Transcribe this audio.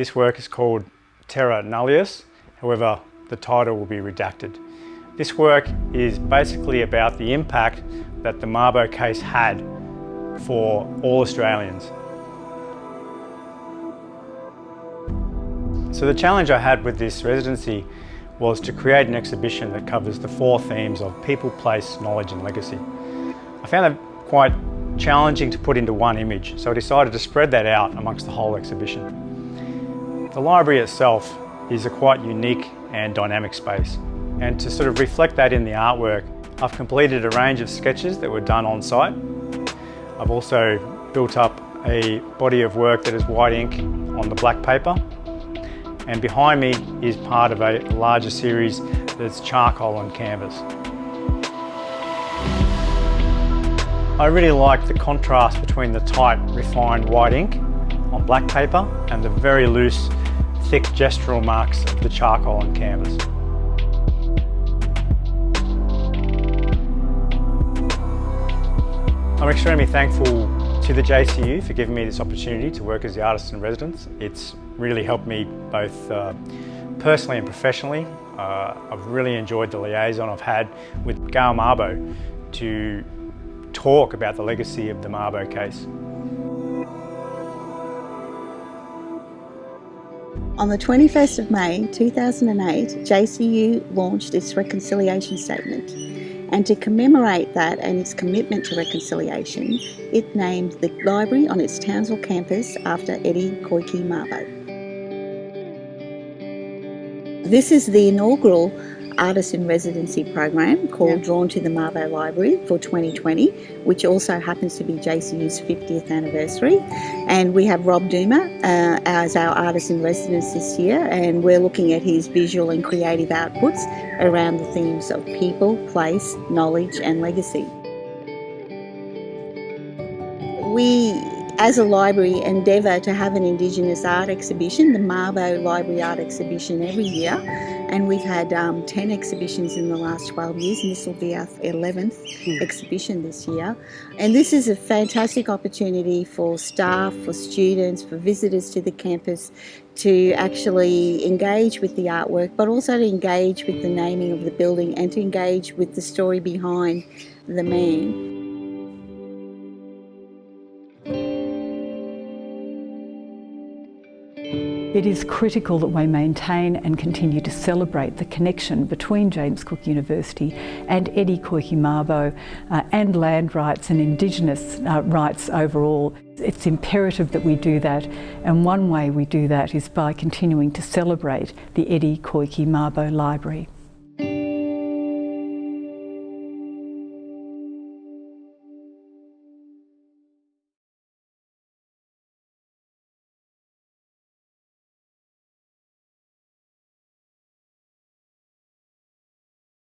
This work is called Terra Nullius, however the title will be redacted. This work is basically about the impact that the Mabo case had for all Australians. So the challenge I had with this residency was to create an exhibition that covers the 4 themes of people, place, knowledge and legacy. I found that quite challenging to put into one image, so I decided to spread that out amongst the whole exhibition. The library itself is a quite unique and dynamic space, and to sort of reflect that in the artwork, I've completed a range of sketches that were done on site. I've also built up a body of work that is white ink on the black paper, and behind me is part of a larger series that's charcoal on canvas. I really like the contrast between the tight, refined white ink on black paper and the very loose, thick gestural marks of the charcoal on canvas. I'm extremely thankful to the JCU for giving me this opportunity to work as the artist in residence. It's really helped me both personally and professionally. I've really enjoyed the liaison I've had with Mabo to talk about the legacy of the Mabo case. On the 21st of May 2008, JCU launched its reconciliation statement. And to commemorate that and its commitment to reconciliation, it named the library on its Townsville campus after Eddie Koiki Mabo. This is the inaugural Artist in Residency program called Drawn to the Mabo Library for 2020, which also happens to be JCU's 50th anniversary. And we have Rob Douma as our Artist in Residence this year, and we're looking at his visual and creative outputs around the themes of people, place, knowledge and legacy. We, as a library, endeavour to have an Indigenous art exhibition, the Mabo Library Art Exhibition, every year. And we've had 10 exhibitions in the last 12 years, and this will be our 11th exhibition this year. And this is a fantastic opportunity for staff, for students, for visitors to the campus to actually engage with the artwork, but also to engage with the naming of the building and to engage with the story behind the man. It is critical that we maintain and continue to celebrate the connection between James Cook University and Eddie Koiki Mabo and land rights and Indigenous rights overall. It's imperative that we do that, and one way we do that is by continuing to celebrate the Eddie Koiki Mabo Library.